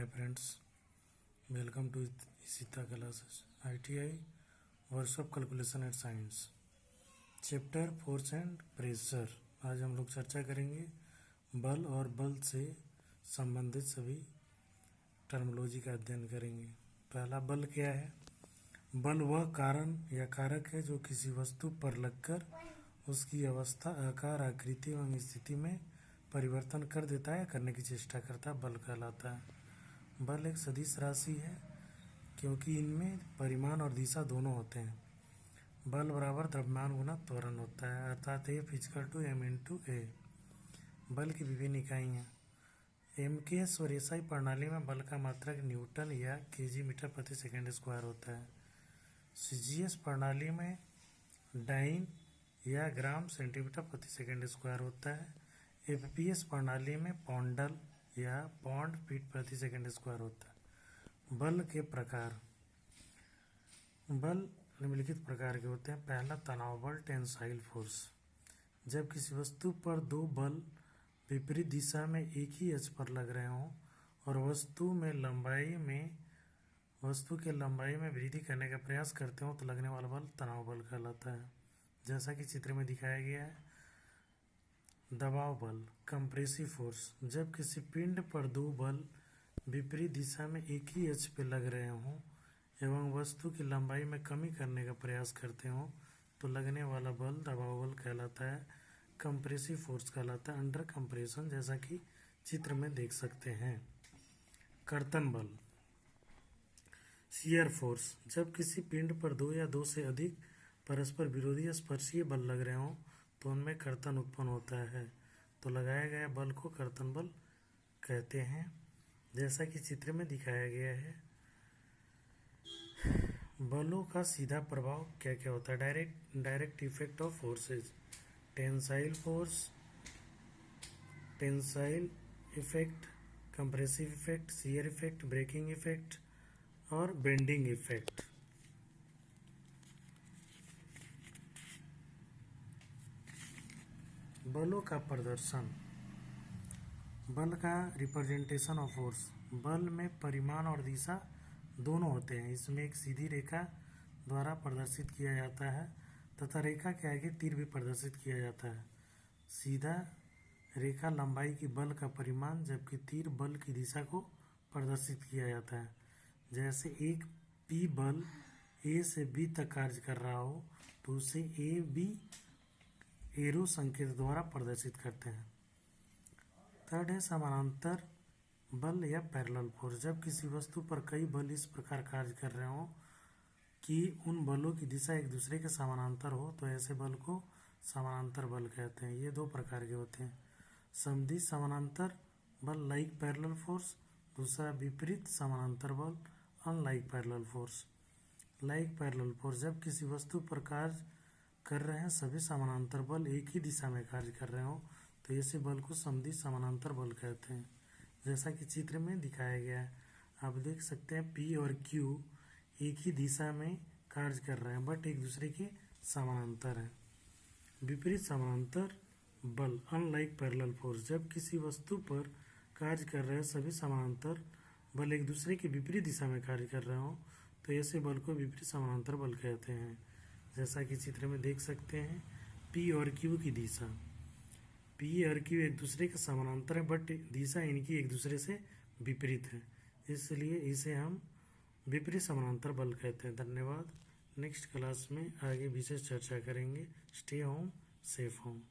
Hi friends, welcome to Isita classes ITI workshop calculation and science chapter force and pressure. आज हम लोग चर्चा करेंगे बल और बल से संबंधित सभी टर्मिनोलॉजी का अध्ययन करेंगे। पहला, बल क्या है? बल वह कारण या कारक है जो किसी वस्तु पर लगकर उसकी अवस्था, आकार, आकृति एवं स्थिति में परिवर्तन कर देता है, करने की चेष्टा करता है, बल कहलाता है। बल एक सदिश राशि है क्योंकि इनमें परिमाण और दिशा दोनों होते हैं। बल बराबर द्रव्यमान गुना त्वरण होता है, अर्थात F equal to m into a. बल की विभिन्न इकाइयाँ। MKS और SI प्रणाली में बल का मात्रक न्यूटन या kg मीटर प्रति सेकेंड स्क्वायर होता है। CGS प्रणाली में डाइन या ग्राम सेंटीमीटर प्रति सेकेंड स्क्वायर होता है। FPS प्रणाली में पौंडल या पौंड फीट प्रति सेकेंड स्क्वायर होता है। बल के प्रकार। बल निम्नलिखित प्रकार के होते हैं। पहला, तनाव बल, टेंसाइल फोर्स। जब किसी वस्तु पर दो बल विपरीत दिशा में एक ही अक्ष पर लग रहे हों और वस्तु के लंबाई में वृद्धि करने का प्रयास करते हो तो लगने वाला बल तनाव बल कहलाता है, जैसा कि चित्र में दिखाया गया है। दबाव बल, कंप्रेसिव फोर्स। जब किसी पिंड पर दो बल विपरीत दिशा में एक ही अक्ष पर लग रहे हों एवं वस्तु की लंबाई में कमी करने का प्रयास करते हों तो लगने वाला बल दबाव बल कहलाता है, कंप्रेसिव फोर्स कहलाता है, अंडर कंप्रेशन, जैसा कि चित्र में देख सकते हैं। कर्तन बल, शियर फोर्स। जब किसी पिंड पर दो या दो से अधिक परस्पर विरोधी स्पर्शीय बल लग रहे हों तो उनमें कर्तन उत्पन्न होता है, तो लगाया गया बल को कर्तन बल कहते हैं, जैसा कि चित्र में दिखाया गया है। बलों का सीधा प्रभाव क्या क्या होता है? Direct effect of forces, tensile force, tensile effect, compressive effect, shear effect, breaking effect और बेंडिंग इफेक्ट। बलों का प्रदर्शन। बल का रिप्रेजेंटेशन ऑफ फोर्स। बल में परिमाण और दिशा दोनों होते हैं। इसमें एक सीधी रेखा द्वारा प्रदर्शित किया जाता है तथा रेखा के आगे तीर भी प्रदर्शित किया जाता है। सीधा रेखा लंबाई की बल का परिमाण, जबकि तीर बल की दिशा को प्रदर्शित किया जाता है। जैसे एक P बल A से B तक कार्य कर रहा हो तो उसे AB एरो संकेत द्वारा प्रदर्शित करते हैं। थर्ड है समानांतर बल या पैरेलल फोर्स। जब किसी वस्तु पर कई बल इस प्रकार कार्य कर रहे हों कि उन बलों की दिशा एक दूसरे के समानांतर हो तो ऐसे बल को समानांतर बल कहते हैं। ये दो प्रकार के होते हैं। समदिश समानांतर बल लाइक पैरेलल फोर्स, दूसरा विपरीत समानांतर बल unlike parallel force. Like parallel force, जब किसी वस्तु पर कार्य कर रहे हैं सभी समानांतर बल एक ही दिशा में कार्य कर रहे हो तो ऐसे बल को समदिश समानांतर बल कहते हैं, जैसा कि चित्र में दिखाया गया है। आप देख सकते हैं P और Q एक ही दिशा में कार्य कर रहे हैं बट एक दूसरे के समानांतर हैं। विपरीत समानांतर बल अनलाइक पैरेलल फोर्स, जब किसी वस्तु पर कार्य कर रहे सभी समानांतर बल एक दूसरे के विपरीत दिशा में कार्य कर रहे हो तो ऐसे बल को विपरीत समानांतर बल कहते हैं, जैसा कि चित्र में देख सकते हैं। P और Q की दिशा, P और Q एक दूसरे के समानांतर है बट दिशा इनकी एक दूसरे से विपरीत है, इसलिए इसे हम विपरीत समानांतर बल कहते हैं। धन्यवाद। नेक्स्ट क्लास में आगे विशेष चर्चा करेंगे। Stay home, safe home.